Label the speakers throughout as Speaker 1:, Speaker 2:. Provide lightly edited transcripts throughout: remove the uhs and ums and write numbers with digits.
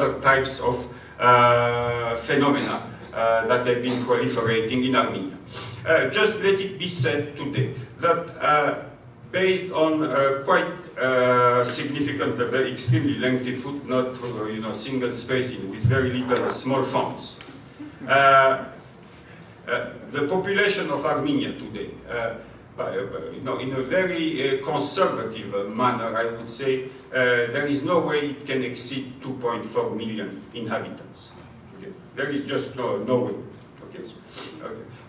Speaker 1: other types of phenomena that have been proliferating in Armenia. Just let it be said today that based on quite significant, very extremely lengthy footnote, single spacing with very little small fonts, the population of Armenia today, in a very conservative manner, I would say, there is no way it can exceed 2.4 million inhabitants. Okay? There is just no way. Okay?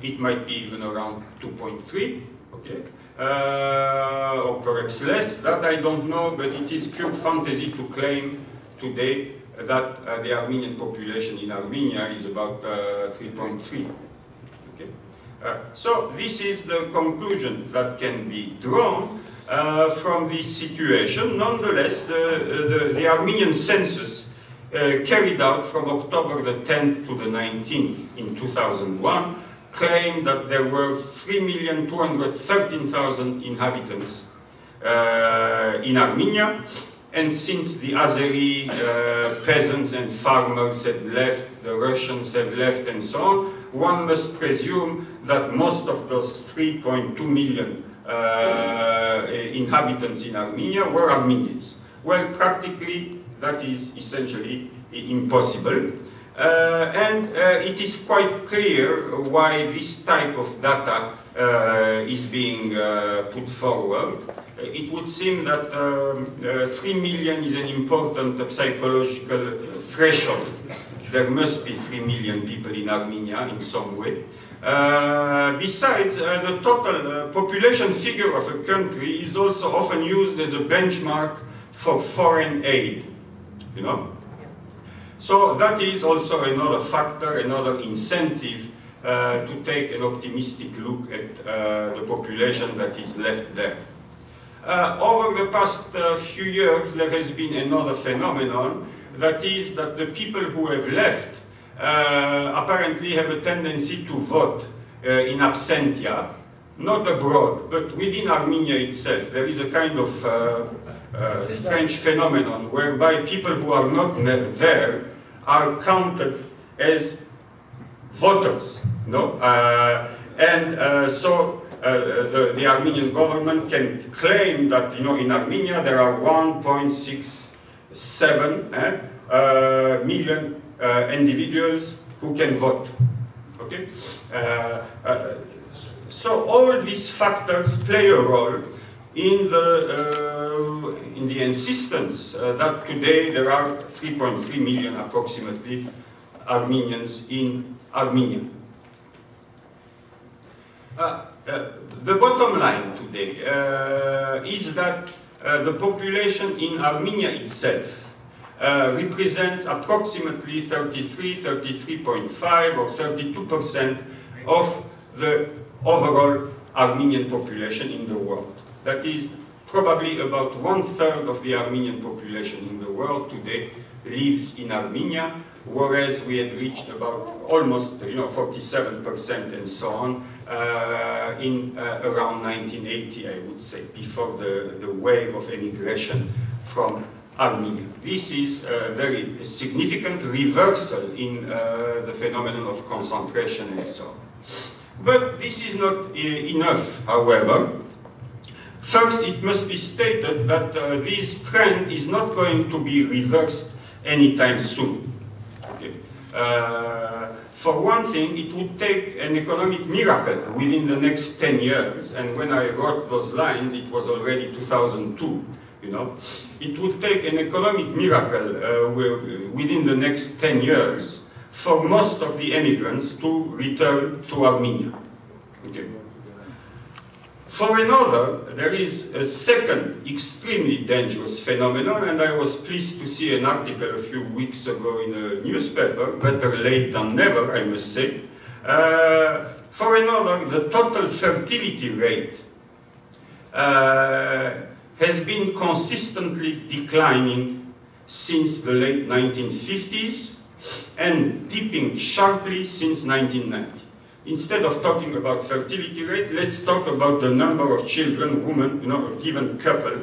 Speaker 1: It might be even around 2.3, okay? Or perhaps less. That I don't know, but it is pure fantasy to claim today that the Armenian population in Armenia is about 3.3. Okay? So this is the conclusion that can be drawn from this situation. Nonetheless, the Armenian census carried out from October the 10th to the 19th in 2001 claimed that there were 3,213,000 inhabitants in Armenia, and since the Azeri peasants and farmers had left, the Russians have left, and so on, one must presume that most of those 3.2 million inhabitants in Armenia were Armenians. Well, practically, that is essentially impossible. And it is quite clear why this type of data is being put forward. It would seem that 3 million is an important psychological threshold. There must be 3 million people in Armenia in some way. Besides, the total population figure of a country is also often used as a benchmark for foreign aid, you know? So that is also another factor, another incentive to take an optimistic look at the population that is left there. Over the past few years, there has been another phenomenon, that is that the people who have left apparently have a tendency to vote in absentia, not abroad, but within Armenia itself. There is a kind of strange phenomenon whereby people who are not there are counted as voters, no? So the Armenian government can claim that, in Armenia there are 1.67 million individuals who can vote. Okay? So all these factors play a role in the insistence that today there are 3.3 million approximately Armenians in Armenia. The bottom line today is that the population in Armenia itself represents approximately 33.5 or 32% of the overall Armenian population in the world. That is probably about 1/3 of the Armenian population in the world today lives in Armenia, whereas we had reached about almost 47% and so on in around 1980, I would say, before the wave of emigration from Armenia. This is a very significant reversal in the phenomenon of concentration and so on. But this is not enough, however. First, it must be stated that this trend is not going to be reversed anytime soon. Okay? For one thing, it would take an economic miracle within the next 10 years, and when I wrote those lines, it was already 2002. It would take an economic miracle within the next 10 years for most of the emigrants to return to Armenia. Okay. For another, there is a second extremely dangerous phenomenon, and I was pleased to see an article a few weeks ago in a newspaper, better late than never, I must say. For another, the total fertility rate has been consistently declining since the late 1950s and dipping sharply since 1990. Instead of talking about fertility rate, let's talk about the number of children, women, a given couple,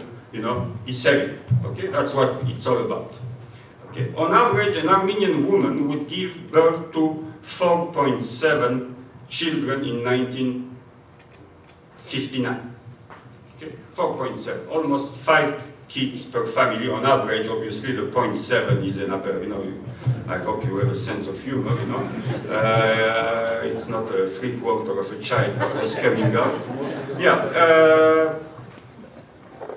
Speaker 1: is having. Okay, that's what it's all about. Okay. On average, an Armenian woman would give birth to 4.7 children in 1959. Okay. 4.7, almost 5 kids per family on average. Obviously, the 0.7 is an upper, I hope you have a sense of humor, it's not a 3/4 of a child that was coming out. Yeah,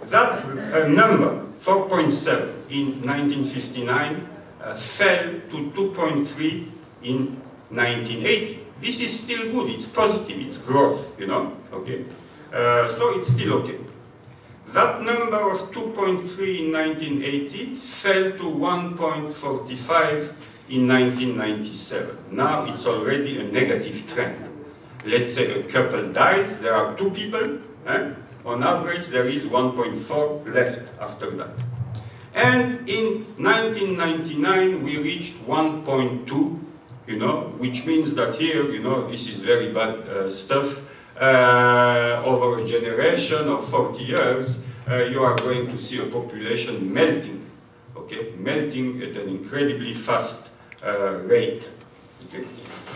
Speaker 1: that number, 4.7 in 1959, fell to 2.3 in 1980. This is still good, it's positive, it's growth, okay. So it's still okay. That number of 2.3 in 1980 fell to 1.45 in 1997. Now it's already a negative trend. Let's say a couple dies, there are 2 people, on average there is 1.4 left after that. And in 1999 we reached 1.2, which means that here, this is very bad stuff. Over a generation or 40 years, you are going to see a population melting, okay? Melting at an incredibly fast rate. Okay?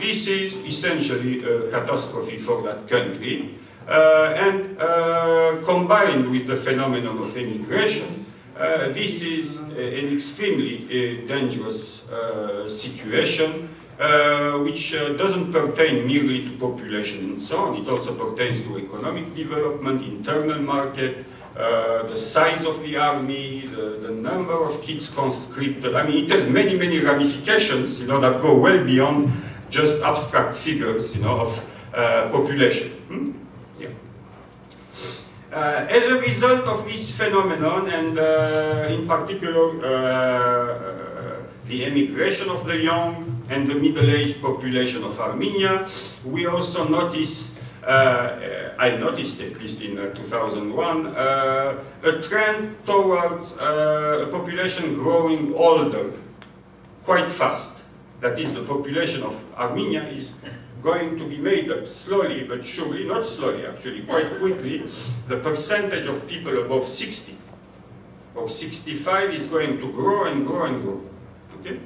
Speaker 1: This is essentially a catastrophe for that country, and combined with the phenomenon of immigration, this is an extremely dangerous situation. Which doesn't pertain merely to population and so on. It also pertains to economic development, internal market, the size of the army, the number of kids conscripted. I mean, it has many, many ramifications, that go well beyond just abstract figures, of population. Yeah. As a result of this phenomenon, and in particular the emigration of the young and the middle-aged population of Armenia, we also notice, I noticed at least in 2001, a trend towards a population growing older quite fast. That is, the population of Armenia is going to be made up slowly but surely, not slowly actually, quite quickly. The percentage of people above 60 or 65 is going to grow and grow and grow. Okay?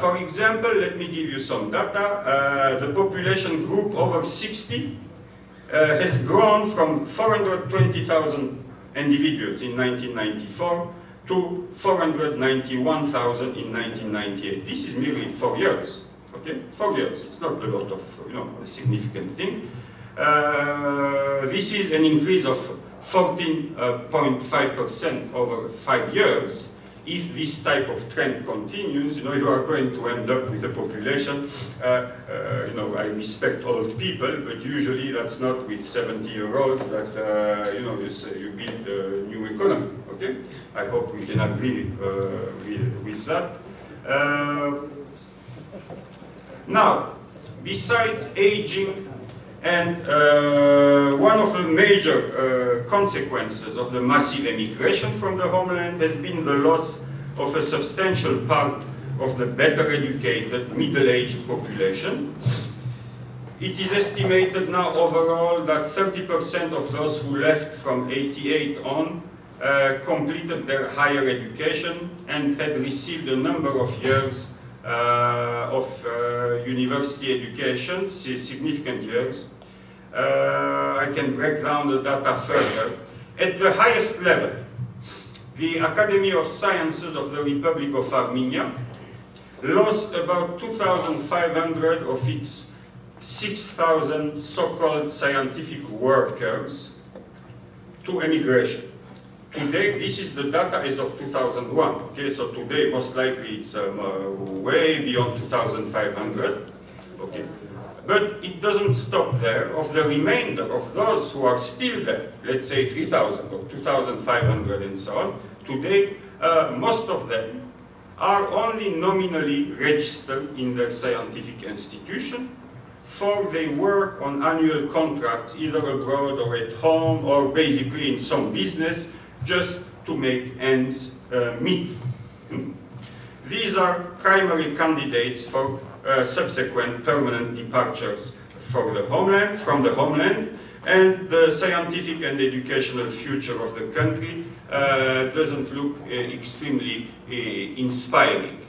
Speaker 1: For example, let me give you some data. The population group over 60 has grown from 420,000 individuals in 1994 to 491,000 in 1998. This is merely 4 years. Okay, 4 years. It's not a lot of, a significant thing. This is an increase of 14.5% over 5 years. If this type of trend continues, you are going to end up with a population, I respect old people, but usually that's not with 70-year-olds that, you build a new economy, okay? I hope we can agree with that. Now, besides aging, and one of the major consequences of the massive emigration from the homeland has been the loss of a substantial part of the better educated middle-aged population. It is estimated now overall that 30% of those who left from 88 on completed their higher education and had received a number of years of university education, significant years. I can break down the data further. At the highest level, the Academy of Sciences of the Republic of Armenia lost about 2,500 of its 6,000 so-called scientific workers to emigration. Today, this is the data as of 2001. Okay, so today, most likely, it's way beyond 2,500. Okay, but it doesn't stop there. Of the remainder of those who are still there, let's say 3,000 or 2,500 and so on, today, most of them are only nominally registered in their scientific institution, for they work on annual contracts, either abroad or at home, or basically in some business, just to make ends meet. These are primary candidates for subsequent permanent departures from the homeland, and the scientific and educational future of the country doesn't look extremely inspiring.